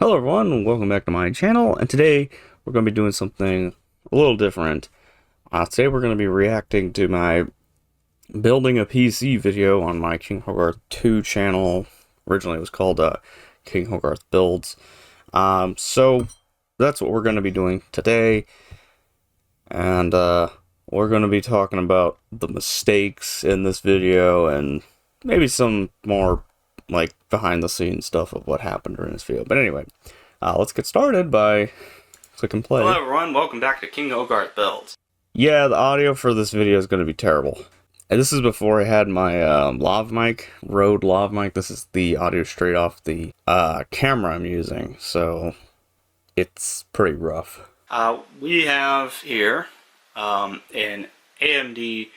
Hello everyone, welcome back to my channel, and today we're going to be doing something a little different. Today we're going to be reacting to my building a PC video on my King Hogarth 2 channel. Originally it was called King Hogarth Builds. So that's what we're going to be doing today, and we're going to be talking about the mistakes in this video and maybe some more like behind the scenes stuff of what happened during this video. But anyway, let's get started by clicking play. Hello everyone, welcome back to King Hogarth Builds. Yeah, the audio for this video is going to be terrible. And this is before I had my lav mic, Rode lav mic. This is the audio straight off the camera I'm using, so it's pretty rough. We have here an AMD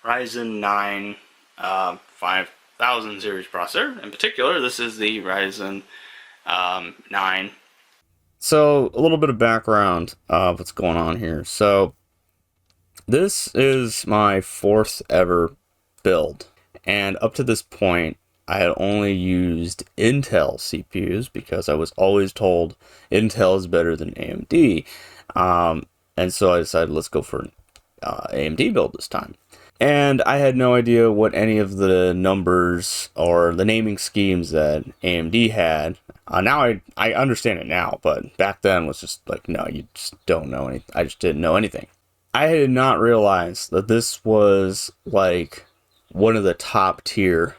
Ryzen 9 5000 series processor. In particular, this is the Ryzen 9. So, a little bit of background of what's going on here. So, this is my 4th ever build, and up to this point, I had only used Intel CPUs because I was always told Intel is better than AMD, and so I decided let's go for an AMD build this time. And I had no idea what any of the numbers or the naming schemes that AMD had. Now I understand it now, but back then was just like, no, you just don't know anything. I just didn't know anything. I had not realized that this was like one of the top tier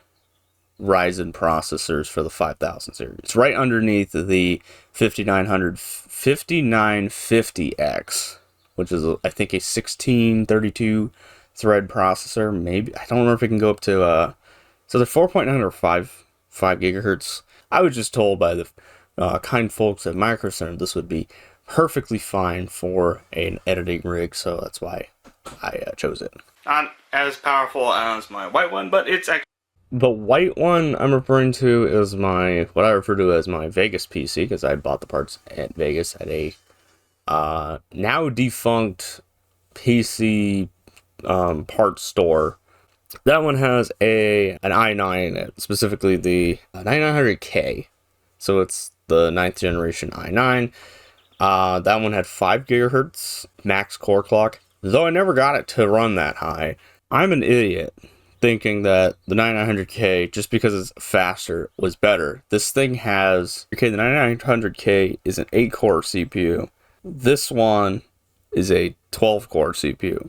Ryzen processors for the 5000 series. It's right underneath the 5950X, which is I think a 1632 thread processor. Maybe I don't remember if it can go up to so they're 4.9 or 5 gigahertz. I was just told by the kind folks at Micro Center this would be perfectly fine for an editing rig, so that's why I chose it. Not as powerful as my white one, but it's actually... The white one I'm referring to is what I refer to as my Vegas PC, because I bought the parts at Vegas at a now defunct PC parts store. That one has an i9 in it, specifically the 9900K. So it's the 9th generation i9. That one had 5 gigahertz max core clock, though I never got it to run that high. I'm an idiot thinking that the 9900K, just because it's faster, was better. This thing has, okay, the 9900K is an 8-core CPU. This one is a 12-core CPU.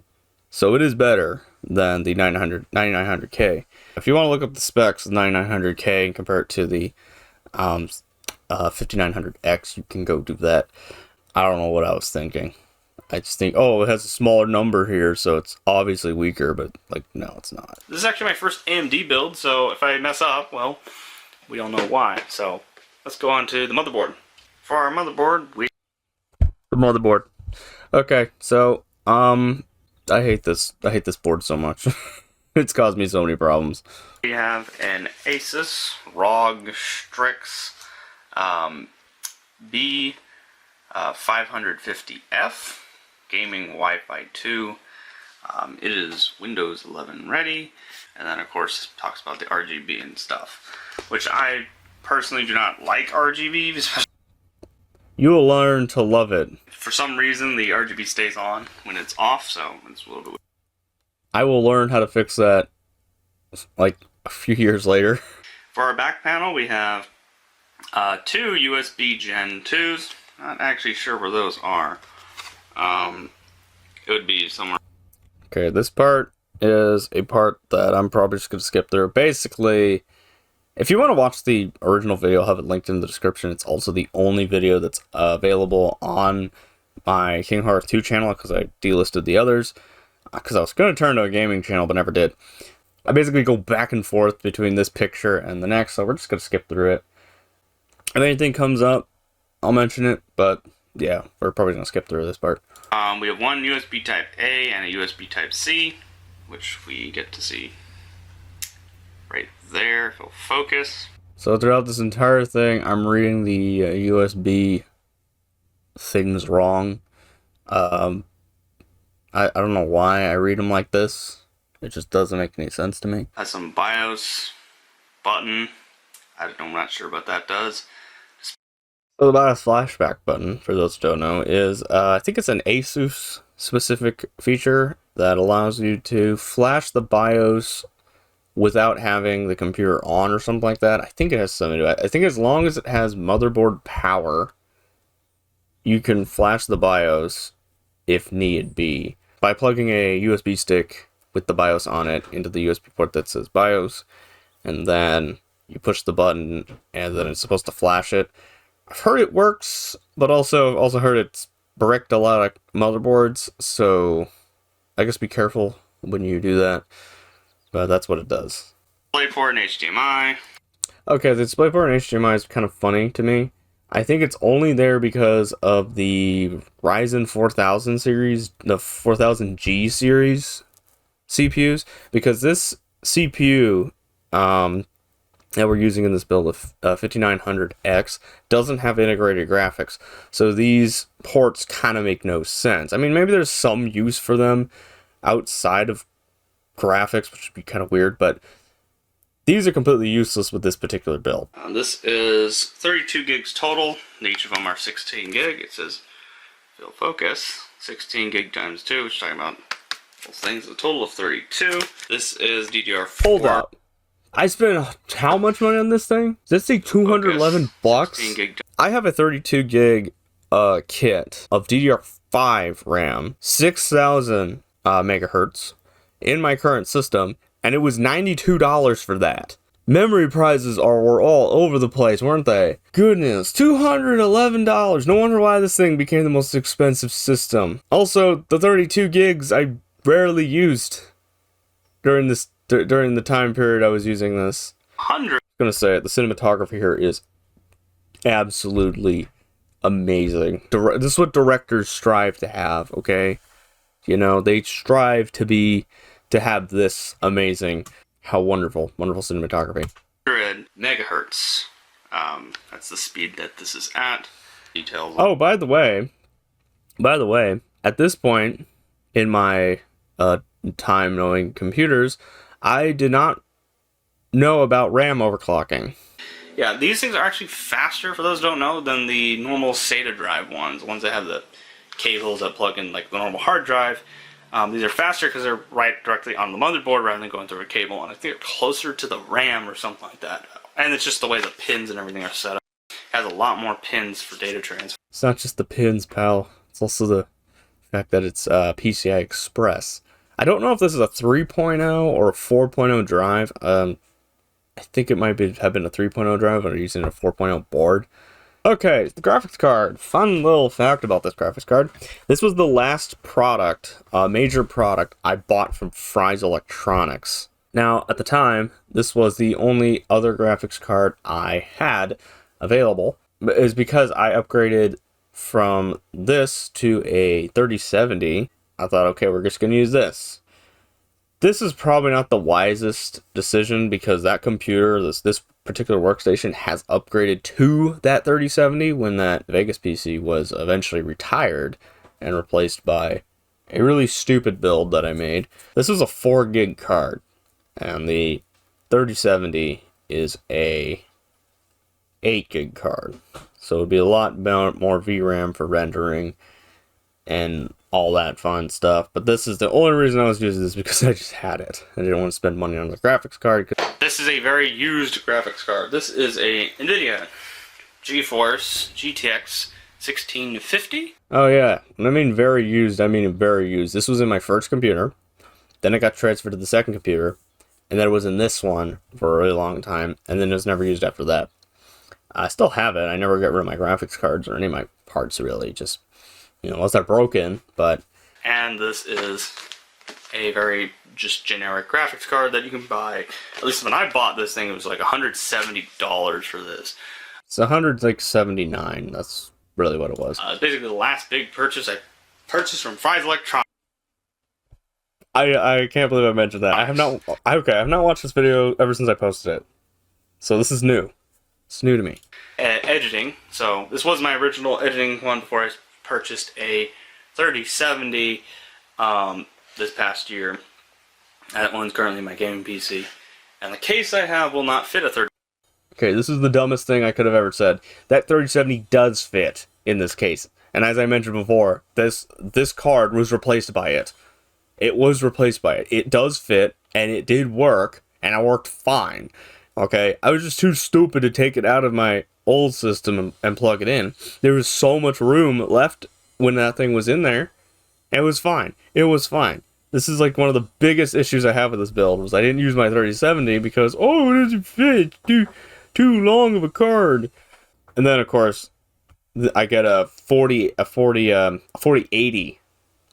So it is better than the 9900K. If you want to look up the specs of the 9900K and compare it to the 5900X, you can go do that. I don't know what I was thinking. I just think, oh, it has a smaller number here, so it's obviously weaker, but, like, no, it's not. This is actually my first AMD build, so if I mess up, well, we don't know why. So, let's go on to the motherboard. For our motherboard, The motherboard. Okay, so, I hate this board so much. It's caused me so many problems. we have an Asus ROG Strix B550F gaming Wi-Fi 2. It is Windows 11 ready, and then of course talks about the RGB and stuff, which I personally do not like RGB, especially. You will learn to love it. For some reason the RGB stays on when it's off, so it's a little bit. I will learn how to fix that like a few years later. For our back panel we have 2 USB Gen 2s. Not actually sure where those are. It would be somewhere. Okay, this part is a part that I'm probably just going to skip through. Basically, if you want to watch the original video, I'll have it linked in the description. It's also the only video that's available on my King Hogarth 2 channel, because I delisted the others, because I was going to turn to a gaming channel, but never did. I basically go back and forth between this picture and the next, so we're just going to skip through it. If anything comes up, I'll mention it, but yeah, we're probably going to skip through this part. We have one USB Type A and a USB Type C, which we get to see right there, if it'll focus. So throughout this entire thing, I'm reading the USB things wrong. I don't know why I read them like this. It just doesn't make any sense to me. Has some BIOS button. I'm not sure what that does. So the BIOS flashback button, for those who don't know, is I think it's an ASUS specific feature that allows you to flash the BIOS without having the computer on or something like that. I think it has something to do with it. I think as long as it has motherboard power, you can flash the BIOS if need be by plugging a USB stick with the BIOS on it into the USB port that says BIOS, and then you push the button and then it's supposed to flash it. I've heard it works, but also heard it's bricked a lot of motherboards, so I guess be careful when you do that. But that's what it does. DisplayPort and HDMI. Okay, the DisplayPort and HDMI is kind of funny to me. I think it's only there because of the Ryzen 4000 series, the 4000G series CPUs, because this CPU that we're using in this build of 5900X doesn't have integrated graphics. So these ports kind of make no sense. I mean, maybe there's some use for them outside of graphics, which would be kind of weird, but these are completely useless with this particular build. This is 32 gigs total. Each of them are 16 gig. It says fill focus. 16 gig times 2, which is talking about those things. A total of 32. This is DDR4. Hold up. I spent how much money on this thing? Does this say 211 bucks? 16 gig. I have a 32 gig kit of DDR5 RAM, 6000 megahertz in my current system, and it was $92 for that. Memory prices were all over the place, weren't they? Goodness, $211. No wonder why this thing became the most expensive system. Also, the 32 gigs I rarely used during the time period I was using this. 100. I'm gonna say it, the cinematography here is absolutely amazing. This is what directors strive to have, okay? You know, they strive to have this amazing, how wonderful cinematography. 100 megahertz. That's the speed that this is at. Details. Oh, by the way, at this point in my time knowing computers, I did not know about RAM overclocking. Yeah, these things are actually faster, for those who don't know, than the normal SATA drive ones. The ones that have the cables that plug in like the normal hard drive. These are faster because they're right directly on the motherboard rather than going through a cable, and I think they're closer to the RAM or something like that. And it's just the way the pins and everything are set up. It has a lot more pins for data transfer. It's not just the pins, pal. It's also the fact that it's PCI Express. I don't know if this is a 3.0 or a 4.0 drive. I think it might have been a 3.0 drive, but I'm using a 4.0 board. Okay, the graphics card. Fun little fact about this graphics card. This was the last product, major product, I bought from Fry's Electronics. Now, at the time, this was the only other graphics card I had available. It was because I upgraded from this to a 3070. I thought, okay, we're just going to use this. This is probably not the wisest decision because that computer, this particular workstation, has upgraded to that 3070 when that Vegas PC was eventually retired and replaced by a really stupid build that I made. This is a 4 gig card, and the 3070 is a 8 gig card. So it would be a lot more VRAM for rendering and all that fun stuff. But this is the only reason I was using this because I just had it. I didn't want to spend money on the graphics card. This is a very used graphics card. This is a NVIDIA GeForce GTX 1650. Oh yeah, when I mean very used, I mean very used. This was in my first computer, then it got transferred to the second computer, and then it was in this one for a really long time, and then it was never used after that. I still have it. I never got rid of my graphics cards or any of my parts really, just, you know, unless they're broken, but... And this is a very just generic graphics card that you can buy. At least when I bought this thing, it was like $170 for this. It's $179. That's really what it was. It's basically the last big purchase I purchased from Fry's Electronics. I can't believe I mentioned that. I have not watched this video ever since I posted it. So this is new. It's new to me. Editing. So this was my original editing one before I purchased a 3070 this past year. That one's currently my gaming PC. And the case I have will not fit a 30. Okay, this is the dumbest thing I could have ever said. That 3070 does fit in this case. And as I mentioned before, this card was replaced by it. It was replaced by it. It does fit, and it did work, and it worked fine. Okay, I was just too stupid to take it out of my old system and plug it in. There was so much room left when that thing was in there. It was fine. It was fine. This is like one of the biggest issues I have with this build was I didn't use my 3070 because, oh, it doesn't fit. Too long of a card. And then of course I get a 4080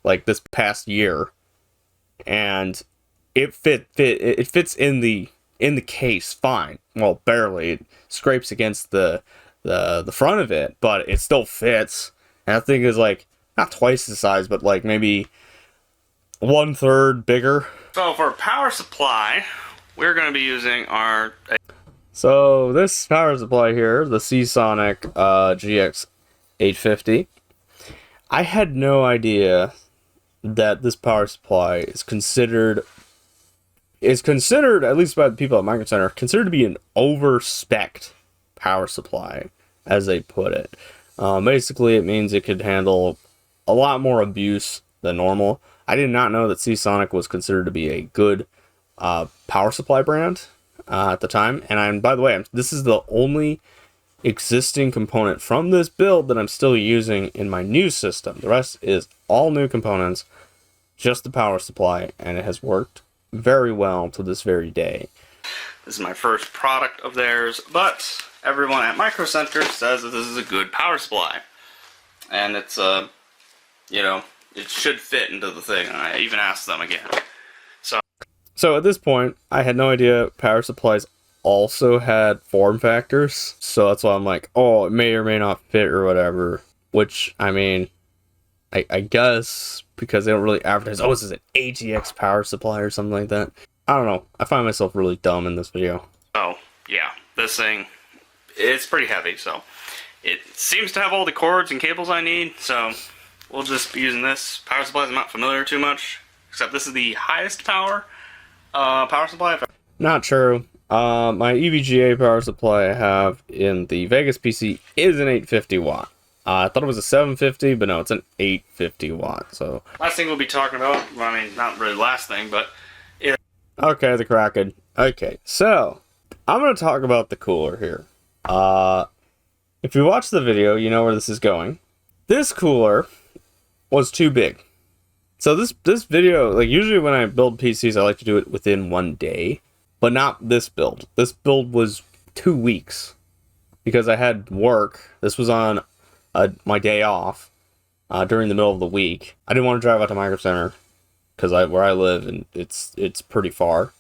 like this past year, and it fits in the case fine. Well, barely. It scrapes against the front of it, but it still fits. And that thing is like not twice the size, but like maybe 1/3 bigger. So for power supply, we're going to be using our... So this power supply here, the Seasonic GX 850, I had no idea that this power supply is considered, at least by the people at Micro Center, considered to be an over-spec'd power supply, as they put it. Basically, it means it could handle a lot more abuse than normal. I did not know that Seasonic was considered to be a good power supply brand at the time. And by the way, this is the only existing component from this build that I'm still using in my new system. The rest is all new components, just the power supply, and it has worked very well to this very day. This is my first product of theirs, but everyone at Micro Center says that this is a good power supply. And it's, you know, it should fit into the thing. And I even asked them again. So at this point, I had no idea power supplies also had form factors. So that's why I'm like, oh, it may or may not fit or whatever. Which, I mean, I guess because they don't really advertise, oh, this is an ATX power supply or something like that. I don't know. I find myself really dumb in this video. Oh, yeah. This thing, it's pretty heavy, so it seems to have all the cords and cables I need, so we'll just be using this. Power supplies I'm not familiar too much, except this is the highest power supply. Not true. My EVGA power supply I have in the Vegas PC is an 850 watt. I thought it was a 750, but no, it's an 850 watt. So last thing we'll be talking about, well, I mean, not really last thing, but okay, the Kraken. Okay, so I'm gonna talk about the cooler here. If you watch the video, you know where this is going. This cooler was too big. So this video, like usually when I build PCs, I like to do it within 1 day, but not this build. This build was 2 weeks because I had work. This was on my day off during the middle of the week. I didn't want to drive out to Micro Center because where I live, and it's pretty far.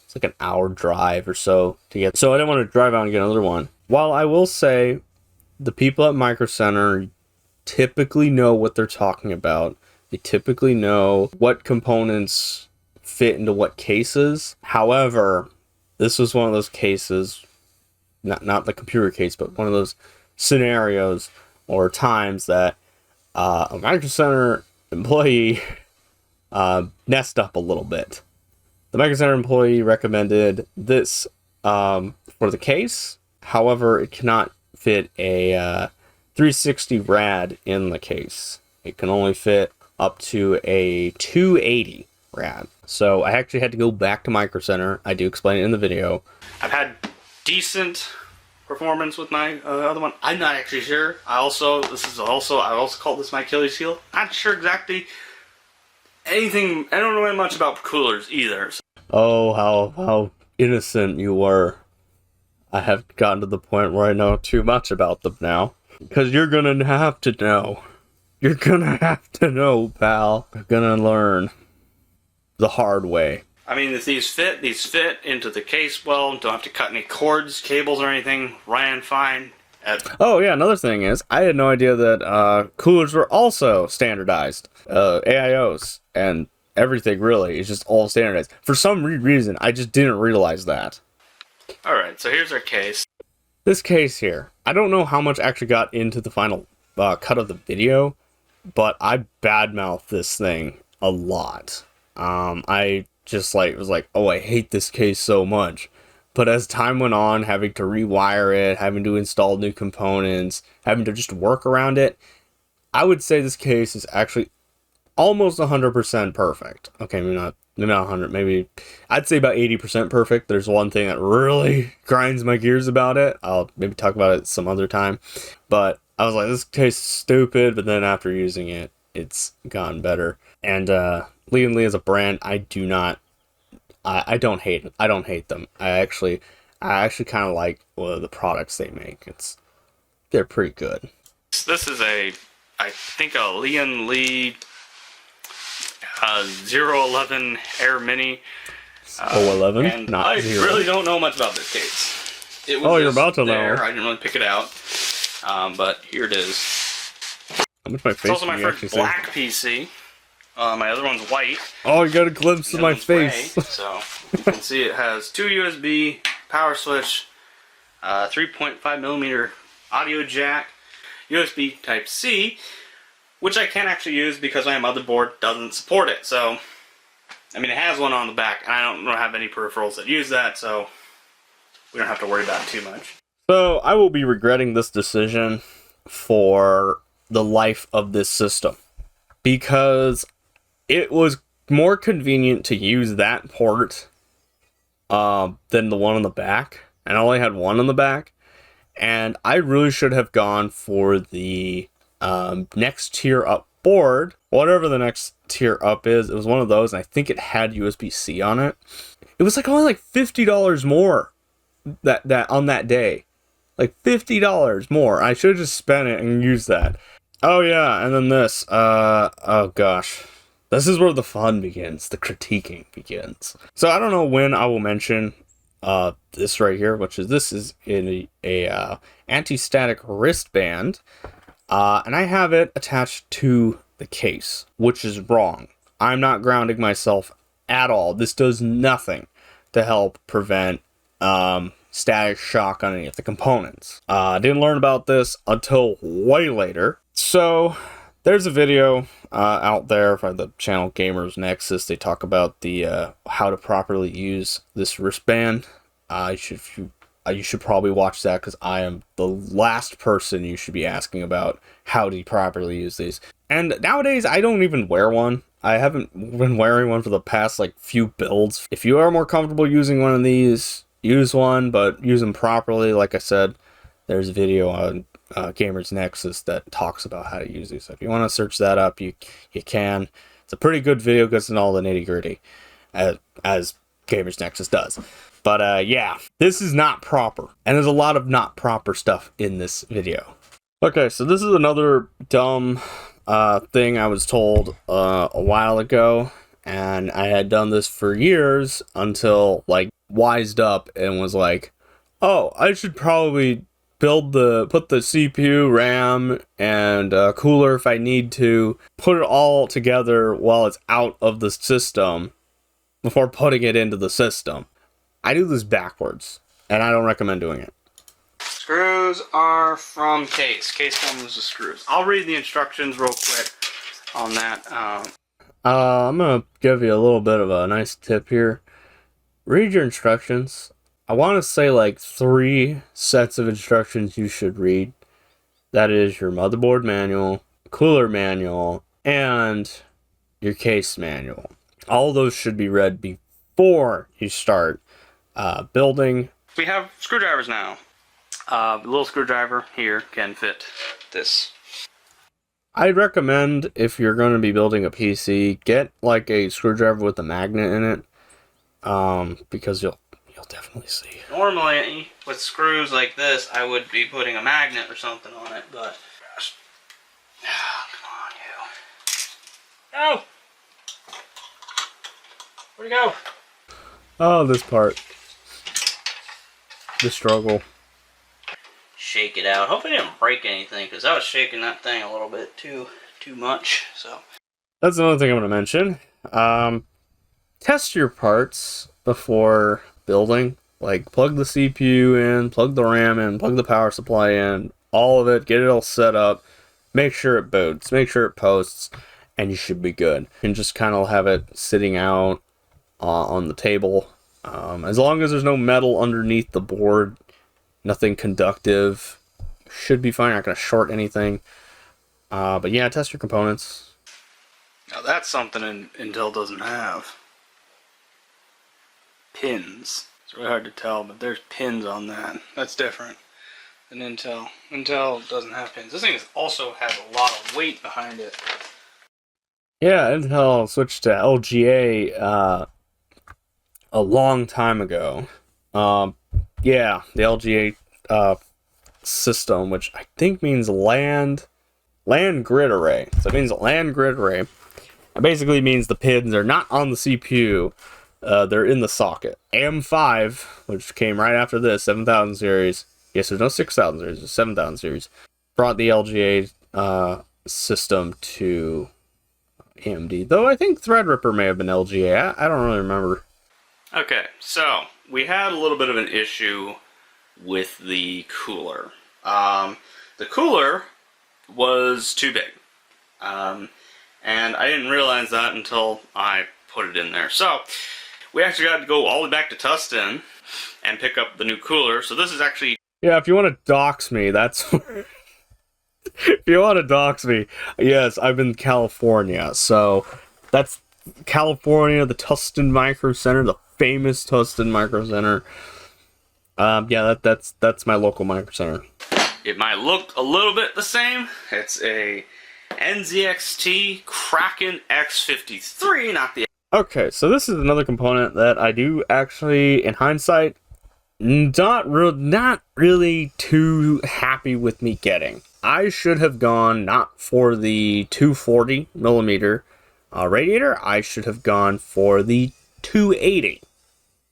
It's like an hour drive or so to get. So I didn't want to drive out and get another one. While I will say, the people at Micro Center typically know what they're talking about. They typically know what components fit into what cases. However, this was one of those cases, not the computer case, but one of those scenarios or times that a Micro Center employee messed up a little bit. The Micro Center employee recommended this for the case. However, it cannot fit a 360 rad in the case. It can only fit up to a 280 rad. So I actually had to go back to Micro Center. I do explain it in the video. I've had decent performance with my other one. I'm not actually sure. I also call this my Achilles heel. Not sure exactly anything. I don't know much about coolers either. So. Oh, how innocent you were. I have gotten to the point where I know too much about them now. Because you're gonna have to know. You're gonna have to know, pal. You're gonna learn the hard way. I mean, if these fit into the case well. Don't have to cut any cords, cables, or anything. Ran fine. Oh yeah, another thing is, I had no idea that coolers were also standardized. AIOs and everything really is just all standardized. For some reason, I just didn't realize that. Alright, so here's our case. This case here, I don't know how much actually got into the final cut of the video, but I badmouthed this thing a lot. I just was like, oh, I hate this case so much. But as time went on, having to rewire it, having to install new components, having to just work around it, I would say this case is actually almost 100% perfect. Okay, maybe not 100, maybe I'd say about 80% perfect. There's one thing that really grinds my gears about it. I'll maybe talk about it some other time. But I was like, this case is stupid, but then after using it, it's gotten better. And Lee and Lee as a brand, I don't hate it. I don't hate them. I actually kind of like the products they make. They're pretty good. This is I think a Lee and Lee 011 Air Mini. 011, and not I 0. really don't know much about this case. It was Oh, you're just about to there. know. I didn't really pick it out, but here it is. How much my face? It's also my can you first actually black PC. My other one's white. Oh, you got a glimpse of The my other one's face. gray. So you can see it has 2 USB, power switch, 3.5 millimeter audio jack, USB Type C, which I can't actually use because my motherboard doesn't support it. So, I mean, it has one on the back, and I don't have any peripherals that use that, so we don't have to worry about it too much. So I will be regretting this decision for the life of this system, because it was more convenient to use that port than the one on the back, and I only had one on the back. And I really should have gone for the next tier up board, whatever the next tier up is. It was one of those, and I think it had USB-C on it. It was like only like $50 more that on that day, like $50 more. I should have just spent it and used that. Oh yeah, and then this. Oh gosh, this is where the fun begins. The critiquing begins. So I don't know when I will mention this right here, this is in a anti-static wristband, and I have it attached to the case, which is wrong. I'm not grounding myself at all. This does nothing to help prevent static shock on any of the components. I didn't learn about this until way later. So there's a video out there by the channel Gamers Nexus. They talk about the how to properly use this wristband. You should probably watch that, because I am the last person you should be asking about how to properly use these. And nowadays, I don't even wear one. I haven't been wearing one for the past few builds. If you are more comfortable using one of these, use one, but use them properly. Like I said, there's a video on Gamers Nexus that talks about how to use these. So if you want to search that up, you can. It's a pretty good video, gets in all the nitty gritty, as Gamers Nexus does. But yeah, this is not proper, and there's a lot of not proper stuff in this video. Okay, so this is another dumb thing I was told a while ago, and I had done this for years until wised up and was like, oh, I should probably put the CPU, RAM, and cooler if I need to, put it all together while it's out of the system before putting it into the system. I do this backwards, and I don't recommend doing it. Screws are from Case. Case comes with screws. I'll read the instructions real quick on that. I'm gonna give you a little bit of a nice tip here. Read your instructions. I want to say 3 sets of instructions you should read. That is your motherboard manual, cooler manual, and your case manual. All of those should be read before you start building. We have screwdrivers now. The little screwdriver here can fit this. I'd recommend, if you're going to be building a PC, get a screwdriver with a magnet in it, because you'll definitely see. Normally, with screws like this, I would be putting a magnet or something on it, but gosh. Oh, come on, you. Go! Where'd it go? Oh, this part. The struggle. Shake it out. Hopefully it didn't break anything, because I was shaking that thing a little bit too much. So that's another thing I'm going to mention. Test your parts before building. Plug the CPU in, plug the RAM in, plug the power supply in, all of it, get it all set up. Make sure it boots, make sure it posts, and you should be good. And just kind of have it sitting out on the table As long as there's no metal underneath the board, nothing conductive, should be fine. Not going to short anything. But yeah, test your components. Now that's something Intel doesn't have. Pins. It's really hard to tell, but there's pins on that. That's different than Intel. Intel doesn't have pins. This thing also has a lot of weight behind it. Yeah, Intel switched to LGA a long time ago. Yeah, the LGA system, which I think means land grid array. So it means land grid array. It basically means the pins are not on the CPU. They're in the socket. AM5, which came right after this, 7000 series. Yes, there's no 6000 series, there's 7000 series. Brought the LGA system to AMD. Though I think Threadripper may have been LGA. I don't really remember. Okay, so we had a little bit of an issue with the cooler. The cooler was too big. And I didn't realize that until I put it in there. So we actually got to go all the way back to Tustin and pick up the new cooler. So this is actually... Yeah, if you want to dox me, that's... If you want to dox me, yes, I'm in California. So that's California, the Tustin Micro Center, the famous Tustin Micro Center. Yeah, that's my local Micro Center. It might look a little bit the same. It's a NZXT Kraken X53, not the... Okay, so this is another component that I do actually, in hindsight, not really too happy with me getting. I should have gone not for the 240 millimeter radiator. I should have gone for the 280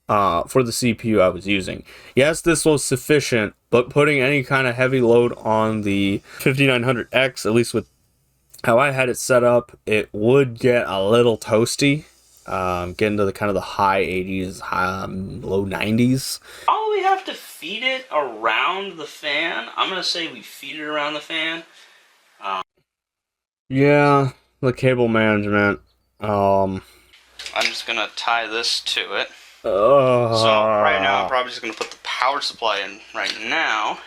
for the CPU I was using. Yes, this was sufficient, but putting any kind of heavy load on the 5900X, at least with how I had it set up, it would get a little toasty. Get into the kind of the high 80s, low 90s. Probably have to feed it around the fan. I'm gonna say we feed it around the fan. Yeah, the cable management. I'm just gonna tie this to it. So right now, I'm probably just gonna put the power supply in right now.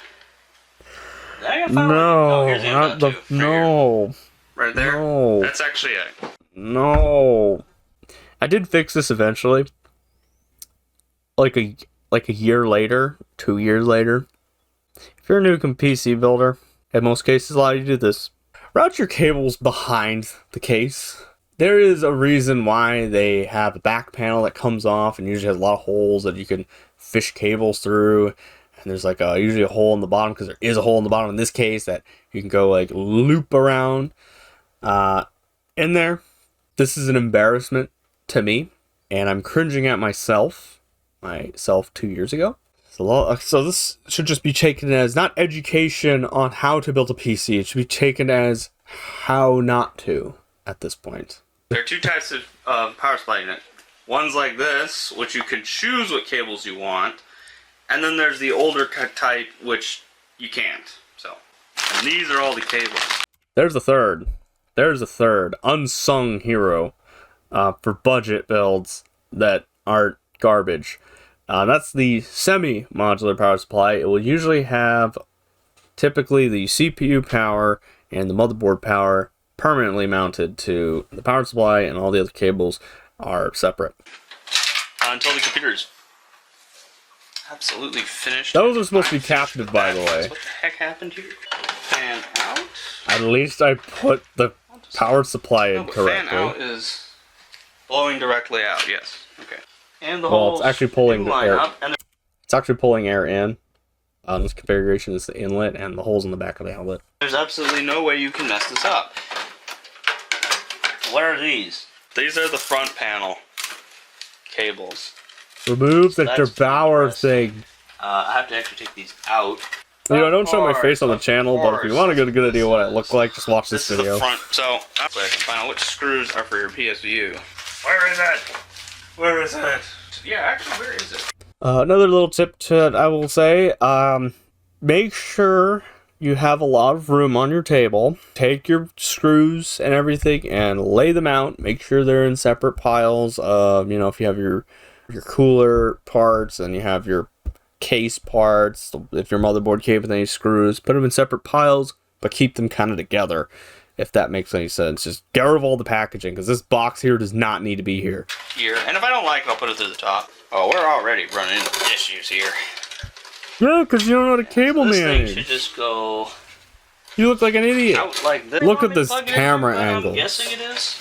No, not the no. Right there. No. That's actually it. No. I did fix this eventually. Like a year later, 2 years later. If you're a new PC builder, in most cases allow you to do this. Route your cables behind the case. There is a reason why they have a back panel that comes off and usually has a lot of holes that you can fish cables through. And there's like usually a hole in the bottom, because there is a hole in the bottom in this case that you can go like loop around in there. This is an embarrassment to me, and I'm cringing at myself 2 years ago. So this should just be taken as not education on how to build a PC. It should be taken as how not to at this point. There are two types of power supply unit. One's like this, which you can choose what cables you want, and then there's the older type, which you can't. So, and these are all the cables. There's a third. There's a third unsung hero for budget builds that aren't garbage. That's the semi-modular power supply. It will usually have typically the CPU power and the motherboard power permanently mounted to the power supply, and all the other cables are separate. Until the computer's absolutely finished. Those are supposed to be captive, by the way. What the heck happened here? Fan out? At least I put the power supply in correctly. Fan out is blowing directly out, yes. Okay. And the whole it's actually pulling the air. It's actually pulling air in. This configuration is the inlet and the holes in the back of the outlet. There's absolutely no way you can mess this up. What are these? These are the front panel cables. Remove the Derbauer thing. I have to actually take these out. You know, I don't show my face on the channel, but if you want to get a good idea what I look like, just watch this video. This is the front, so actually I can find out which screws are for your PSU. Where is it? Where is it? Yeah, actually, where is it? Another little tip that I will say, make sure you have a lot of room on your table. Take your screws and everything and lay them out. Make sure they're in separate piles. You know, if you have your your cooler parts, and you have your case parts. If your motherboard came with any screws, put them in separate piles, but keep them kind of together, if that makes any sense. Just get rid of all the packaging, because this box here does not need to be here. And if I don't like it, I'll put it through the top. Oh, we're already running into issues here. Yeah, because you don't know how to cable manage. This thing should just go You look like an idiot. out like this. Look at this camera angle. I'm guessing it is.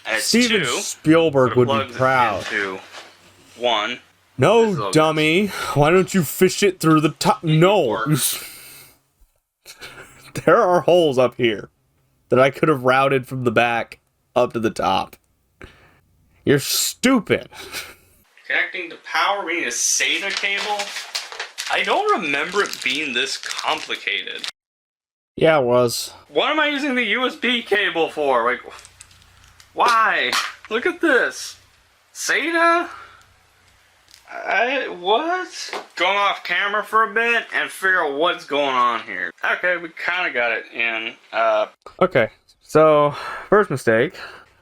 And it's Steven 2. Spielberg would be Plugs proud. into 1. No, dummy. Why don't you fish it through the top? No. There are holes up here that I could have routed from the back up to the top. You're stupid. Connecting to power, we need a SATA cable. I don't remember it being this complicated. Yeah, it was. What am I using the USB cable for? Like, why? Look at this. SATA? What? Going off camera for a bit and figure out what's going on here. Okay, we kind of got it in. Okay, so first mistake.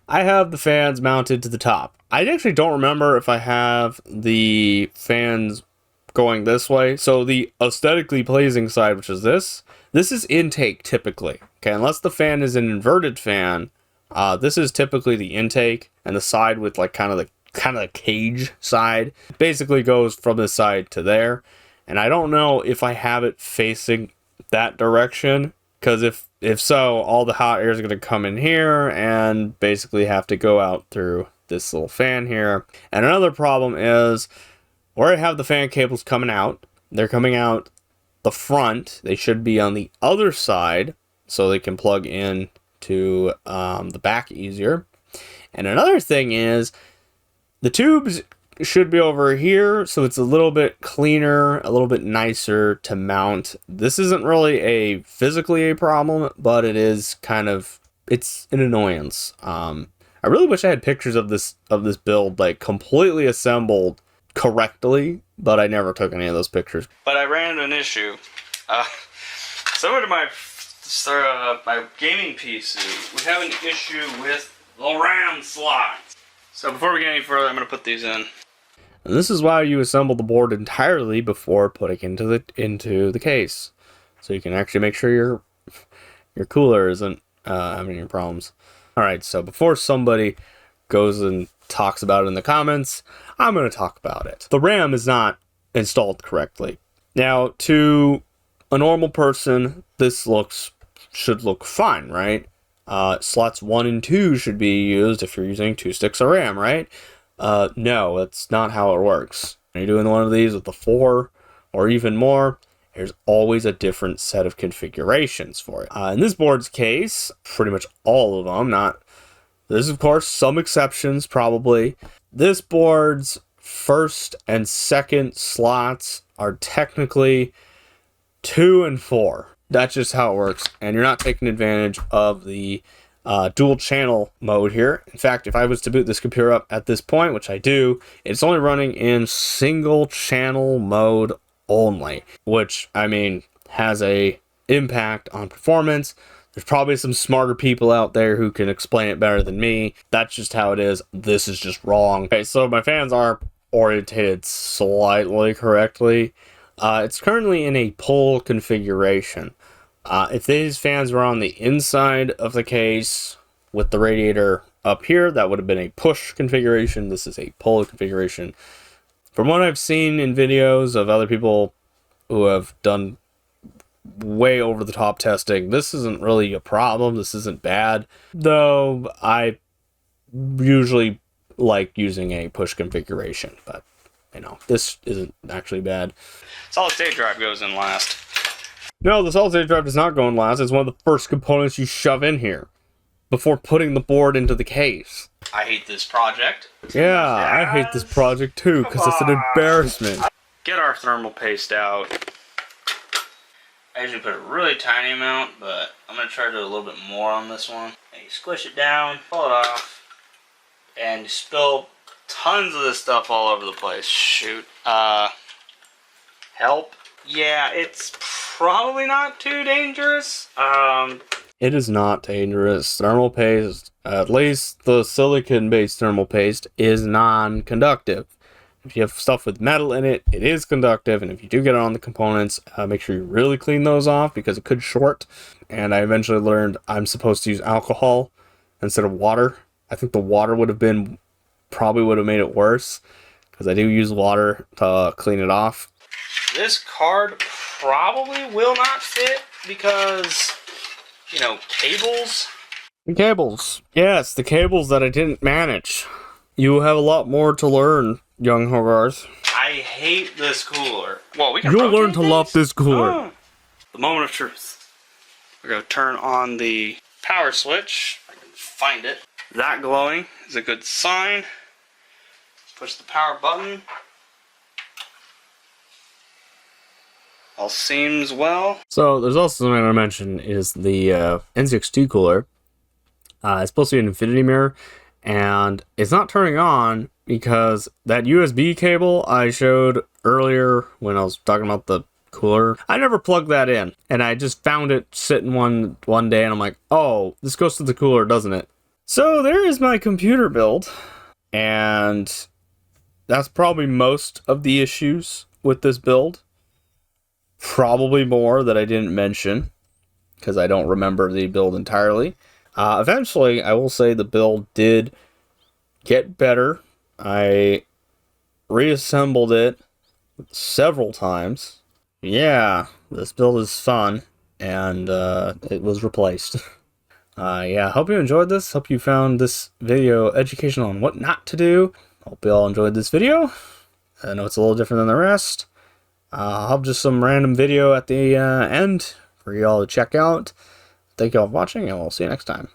I have the fans mounted to the top. I actually don't remember if I have the fans going this way. So the aesthetically pleasing side, which is this is intake typically. Okay, unless the fan is an inverted fan, this is typically the intake, and the side with like kind of the cage side basically goes from this side to there. And I don't know if I have it facing that direction, because if so, all the hot air is going to come in here and basically have to go out through this little fan here. And another problem is where I have the fan cables coming out, they're coming out the front. They should be on the other side so they can plug in to the back easier. And another thing is the tubes should be over here, so it's a little bit cleaner, a little bit nicer to mount. This isn't really physically a problem, but it is it's an annoyance. I really wish I had pictures of this build like completely assembled correctly, but I never took any of those pictures. But I ran into an issue. Similar to my gaming PC, we have an issue with the RAM slots. So before we get any further, I'm going to put these in. And this is why you assemble the board entirely before putting into the case, so you can actually make sure your cooler isn't having any problems. All right, so before somebody goes and talks about it in the comments, I'm going to talk about it. The RAM is not installed correctly. Now, to a normal person, this should look fine, right? Slots 1 and 2 should be used if you're using 2 sticks of RAM, right? No, that's not how it works. When you're doing one of these with the 4 or even more, there's always a different set of configurations for it. In this board's case, pretty much all of them, there's of course some exceptions probably. This board's first and second slots are technically 2 and 4. That's just how it works, and you're not taking advantage of the dual channel mode here. In fact, if I was to boot this computer up at this point, which I do, it's only running in single channel mode only, which I mean has a impact on performance. There's probably some smarter people out there who can explain it better than me. That's just how it is. This is just wrong. Okay, so my fans are orientated slightly correctly. It's currently in a pull configuration. If these fans were on the inside of the case with the radiator up here, that would have been a push configuration. This is a pull configuration. From what I've seen in videos of other people who have done way over the top testing, this isn't really a problem. This isn't bad, though I usually like using a push configuration, but this isn't actually bad. Solid state drive goes in last. No, the solid state drive does not go in last. It's one of the first components you shove in here before putting the board into the case. I hate this project. Yeah, I hate this project too, because it's an embarrassment. Get our thermal paste out. I usually put a really tiny amount, but I'm going to try to do a little bit more on this one. And you squish it down, pull it off, and you spill tons of this stuff all over the place. Shoot. Help. Yeah, it's probably not too dangerous. It is not dangerous. Thermal paste, at least the silicon-based thermal paste, is non-conductive. if you have stuff with metal in it, it is conductive, and if you do get it on the components, make sure you really clean those off because it could short. And I eventually learned I'm supposed to use alcohol instead of water. I think the water probably would have made it worse because I do use water to clean it off. This card probably will not fit because, you know, cables. The cables. Yes, the cables that I didn't manage. You have a lot more to learn, young Hogarth. I hate this cooler. Well, we can You'll rotate learn to these? love this cooler. Oh. The moment of truth. We're going to turn on the power switch. If I can find it. That glowing is a good sign. Push the power button. All seems well. So there's also something I want to mention is the NZXT cooler. It's supposed to be an infinity mirror, and it's not turning on because that USB cable I showed earlier when I was talking about the cooler, I never plugged that in, and I just found it sitting one day, and I'm like, oh, this goes to the cooler, doesn't it? So there is my computer build, and that's probably most of the issues with this build. Probably more that I didn't mention because I don't remember the build entirely. Eventually, I will say the build did get better. I reassembled it several times. Yeah, this build is fun, and it was replaced. Yeah, hope you enjoyed this. Hope you found this video educational on what not to do. Hope you all enjoyed this video. I know it's a little different than the rest. I'll have just some random video at the end for you all to check out. Thank you all for watching, and we'll see you next time.